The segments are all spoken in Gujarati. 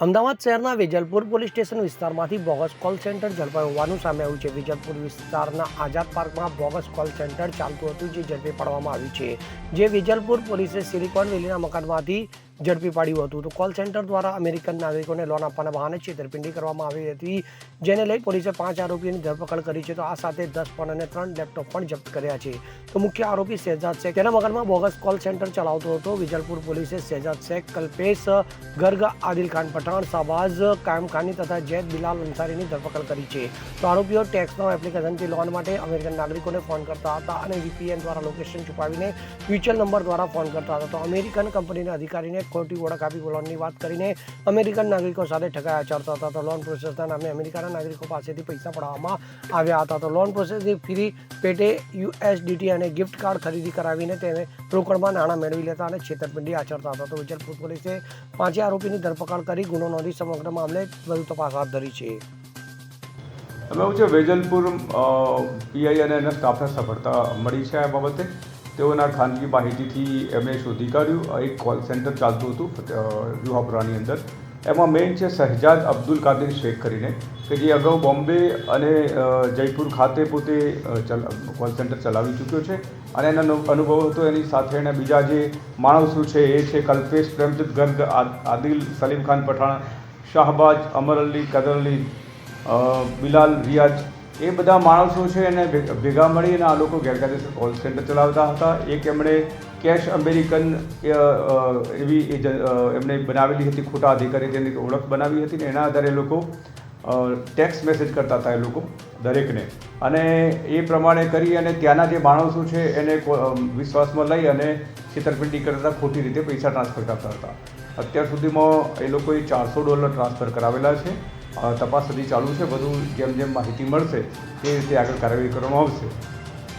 અમદાવાદ શહેરના વેજલપુર પોલીસ સ્ટેશન વિસ્તારમાંથી બોગસ કોલ સેન્ટર ઝડપાયું હોવાનું સામે આવ્યું છે। વેજલપુર વિસ્તારના આઝાદ પાર્કમાં બોગસ કોલ સેન્ટર ચાલતું હતું, જે ઝડપી પાડવામાં આવ્યું છે। જે વેજલપુર પોલીસે સિલિકોન વેલીના મકાનમાંથી ઝડપી પાડ્યું હતું। તો કોલ સેન્ટર દ્વારા અમેરિકન નાગરિકોને લોન આપવાના બહાને છેતરપિંડી કરવામાં આવી હતી, જેને લઈ પોલીસે 5 આરોપીઓની ધરપકડ કરી છે। તો આ સાથે 10 ફોન અને 3 લેપટોપ પણ જપ્ત કર્યા છે। તો મુખ્ય આરોપી શહેજાદ શેખ તેના મકાનમાં બોગસ કોલ સેન્ટર ચલાવતો હતો। વેજલપુર પોલીસે શહેજાદ શેખ, કલ્પેશ ગર્ગ, આદિલ ખાન પઠાણ, શાહબાઝ કાયમ ખાની તથા જૈદ બિલાલ અંસારીની ધરપકડ કરી છે। તો આરોપીઓ ટેક્સનો એપ્લિકેશનથી લોન માટે અમેરિકન નાગરિકોને ફોન કરતા હતા અને VPN દ્વારા લોકેશન છુપાવીને મ્યુચ્યુઅલ નંબર દ્વારા ફોન કરતા હતા। તો અમેરિકન કંપનીના અધિકારીને ખોટી ઓળખ આપી લોનની વાત કરીને અમેરિકન નાગરિકો સાથે ઠગાઈ આચરતા હતા। તો લોન પ્રોસેસના નામે અમેરિકાના નાગરિકો પાસેથી પૈસા પડાવવામાં આવ્યા હતા। તો લોન પ્રોસેસની ફી પેટે USDT અને ગિફ્ટ કાર્ડ ખરીદી કરાવીને તેને રોકડમાં નાણાં મેળવી લેતા અને છેતરપિંડી આચરતા હતા। તો વેજલપુર પોલીસે 5 આરોપીની ધરપકડ કરી ગુનો નોંધી સમગ્ર મામલે વધુ તપાસ હાથ ધરી છે। અમે એવું છે વેજલપુર PI અને એના સ્ટાફને સફળતા મળી છે। આ બાબતે તેઓના ખાનગી માહિતીથી એમણે શોધી કાઢ્યું એક કોલ સેન્ટર ચાલતું હતું જુહાપુરાની અંદર। એમાં મેઇન છે શહેજાદ અબ્દુલ કાદિર શેખ કરીને, કે જે અગાઉ બોમ્બે અને જયપુર ખાતે પોતે કોલ સેન્ટર ચલાવી ચૂક્યો છે અને એનો અનુભવ હતો। એની સાથે એના બીજા જે માણસો છે એ છે કલ્પેશ પ્રેમચંદ ગર્ગ, આદિલ સલીમ ખાન પઠાણ, શાહબાજ, અમર અલી, કદર અલી, બિલાલ, રિયાજ, એ બધા માણસો છે એને ભેગા મળીને આ લોકો ગેરકાયદેસર કોલ સેન્ટર ચલાવતા હતા। એક એમણે કેશ અમેરિકન એવી એમણે બનાવેલી હતી, ખોટા અધિકારી તેની ઓળખ બનાવી હતી ને એના આધારે એ લોકો ટેક્સ મેસેજ કરતા હતા એ લોકો દરેકને, અને એ પ્રમાણે કરી અને ત્યાંના જે માણસો છે એને વિશ્વાસમાં લઈ અને છેતરપિંડી કરતા ખોટી રીતે પૈસા ટ્રાન્સફર કરતા હતા। અત્યાર સુધીમાં એ લોકોએ $400 ટ્રાન્સફર કરાવેલા છે। તપાસ હજી ચાલુ છે। બધું જેમ જેમ માહિતી મળશે તે રીતે આગળ કાર્યવાહી કરવામાં આવશે।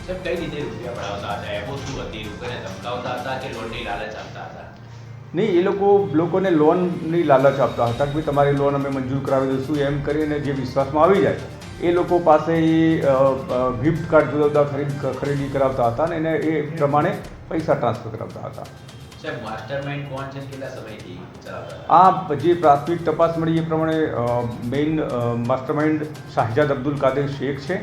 સાહેબ, કઈ રીતે રૂપિયા પડાવતા હતા? એપો શું હતી? લોકોને ધમકાવતા હતા કે લોનની લાલચ આપતા હતા? નહીં, એ લોકોને લોનની લાલચ આપતા હતા કે ભાઈ તમારી લોન અમે મંજૂર કરાવી દઈશું એમ કરીને જે વિશ્વાસમાં આવી જાય એ લોકો પાસે ગિફ્ટ કાર્ડ જુદા જુદા ખરીદી કરાવતા હતા અને એને એ પ્રમાણે પૈસા ટ્રાન્સફર કરાવતા હતા। સાહેબ, માસ્ટરમાઇન્ડ કોણ છે? કેટલા સમયથી ચલાવતા? આ જે પ્રાથમિક તપાસ મળી એ પ્રમાણે મેઇન માસ્ટરમાઇન્ડ શહેજાદ અબ્દુલ કાદિર શેખ છે,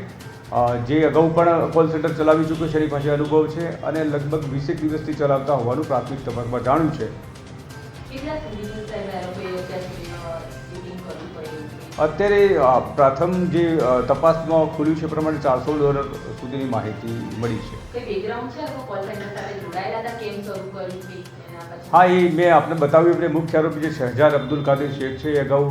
જે અગાઉ પણ કોલ સેન્ટર ચલાવી ચૂક્યો છે, એની પાસે અનુભવ છે અને લગભગ 20 દિવસથી ચલાવતા હોવાનું પ્રાથમિક તપાસમાં જાણ્યું છે। અત્યારે પ્રથમ જે તપાસમાં ખુલ્યું છે પ્રમાણે $400 સુધીની માહિતી મળી છે। હા, એ મેં આપને બતાવ્યું એટલે મુખ્ય આરોપી જે શહેજાદ અબ્દુલ કાદિર શેખ છે એ અગાઉ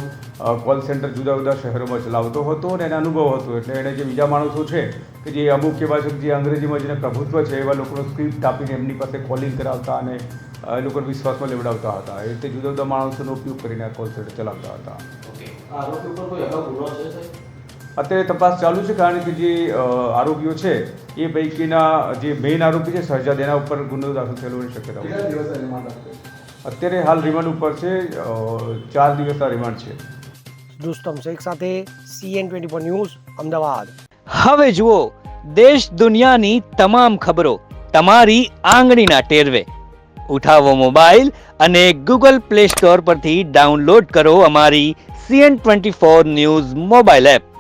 કોલ સેન્ટર જુદા જુદા શહેરોમાં ચલાવતો હતો અને એને અનુભવ હતો, એટલે એને જે બીજા માણસો છે કે જે અમુક એવા છે જે અંગ્રેજીમાં જેને પ્રભુત્વ છે એવા લોકોનો સ્ક્રિપ્ટ આપીને એમની પાસે કોલિંગ કરાવતા અને એ લોકોને વિશ્વાસમાં લેવડાવતા હતા। એ રીતે જુદા જુદા માણસોનો ઉપયોગ કરીને આ કોલ સેન્ટર ચલાવતા હતા। અત્યારે તપાસ ચાલુ છે, કારણ કે જે આરોપીઓ છે એ પૈકીના જે મેઇન આરોપી છે શહેજાદ, એના ઉપર ગુનો દાખલ થયેલો હોવાની શક્યતા અત્યારે હાલ રિમાન્ડ ઉપર છે। 4 દિવસના રિમાન્ડ છે। રુસ્તમ શેખ સાથે CN24 ન્યૂઝ, અમદાવાદ। હવે જુઓ દેશ દુનિયાની તમામ ખબરો તમારી આંગળીના ટેરવે। ઉઠાવો મોબાઈલ અને Google Play Store પરથી ડાઉનલોડ કરો અમારી CN24 ન્યૂઝ મોબાઈલ એપ।